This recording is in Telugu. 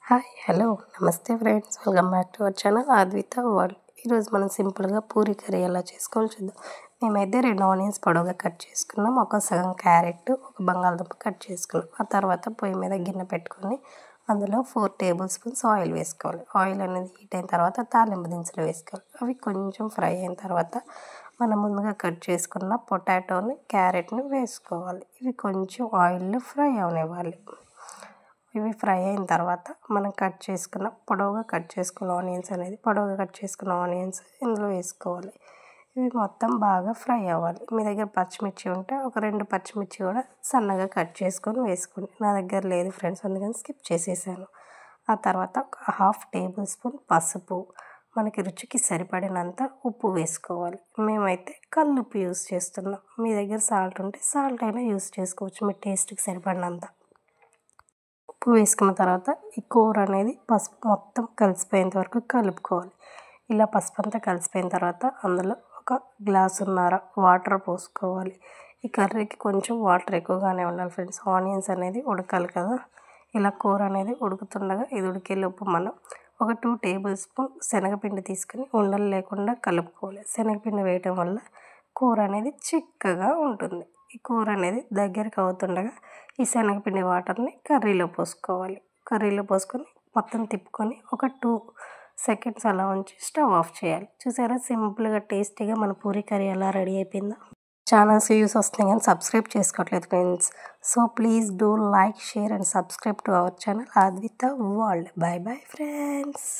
హాయ్ హలో నమస్తే friends, welcome back to our channel Advitha world. ఈరోజు మనం సింపుల్గా పూరి కర్రీ ఎలా చేసుకోవాలో చూద్దాం. మేమైతే 2 ఆనియన్స్ పొడవుగా కట్ చేసుకున్నాం, ఒక సగం క్యారెట్, ఒక బంగాళదుంప కట్ చేసుకున్నాం. ఆ తర్వాత పొయ్యి మీద గిన్నె పెట్టుకొని అందులో 4 టేబుల్ స్పూన్స్ ఆయిల్ వేసుకోవాలి. ఆయిల్ అనేది హీట్ అయిన తర్వాత తాలింపు దినుసులు వేసుకోవాలి. అవి కొంచెం ఫ్రై అయిన తర్వాత మనం ముందుగా కట్ చేసుకున్న పొటాటోని, క్యారెట్ని వేసుకోవాలి. ఇవి కొంచెం ఆయిల్లో ఫ్రై అవనివ్వాలి. ఇవి ఫ్రై అయిన తర్వాత మనం పొడవుగా కట్ చేసుకున్న ఆనియన్స్ ఇందులో వేసుకోవాలి. ఇవి మొత్తం బాగా ఫ్రై అవ్వాలి. మీ దగ్గర పచ్చిమిర్చి ఉంటే ఒక 2 పచ్చిమిర్చి కూడా సన్నగా కట్ చేసుకొని వేసుకోండి. నా దగ్గర లేదు ఫ్రెండ్స్, అందుకని స్కిప్ చేసేసాను. ఆ తర్వాత ఒక 1/2 టేబుల్ స్పూన్ పసుపు, మనకి రుచికి సరిపడినంత ఉప్పు వేసుకోవాలి. మేమైతే కల్లుప్పు యూస్ చేస్తున్నాం. మీ దగ్గర సాల్ట్ ఉంటే సాల్ట్ అయినా యూస్ చేసుకోవచ్చు, మీ టేస్ట్కి సరిపడినంత. ఉప్పు వేసుకున్న తర్వాత ఈ కూర అనేది పసుపు మొత్తం కలిసిపోయేంత వరకు కలుపుకోవాలి. ఇలా పసుపు అంతా కలిసిపోయిన తర్వాత అందులో ఒక గ్లాసున్నర వాటర్ పోసుకోవాలి. ఈ కర్రీకి కొంచెం వాటర్ ఎక్కువగానే ఉండాలి ఫ్రెండ్స్, ఆనియన్స్ అనేది ఉడకాలి కదా. ఇలా కూర అనేది ఉడుకుతుండగా ఇది ఉడికేలోపు మనం ఒక 2 టేబుల్ స్పూన్ శనగపిండి తీసుకుని ఉండలు లేకుండా కలుపుకోవాలి. శనగపిండి వేయటం వల్ల కూర అనేది చిక్కగా ఉంటుంది. ఈ కూర అనేది దగ్గరికి అవుతుండగా ఈ శనగపిండి వాటర్ని కర్రీలో పోసుకోవాలి. కర్రీలో పోసుకొని మొత్తం తిప్పుకొని ఒక 2 సెకండ్స్ అలా ఉంచి స్టవ్ ఆఫ్ చేయాలి. చూసారా, సింపుల్గా టేస్టీగా మన పూరి కర్రీ ఎలా రెడీ అయిపోయిందో. ఛానల్స్ వ్యూస్ వస్తున్నాయి కానీ సబ్స్క్రైబ్ చేసుకోవట్లేదు friends. So please do like, share and subscribe to our channel Advitha world. By bye friends.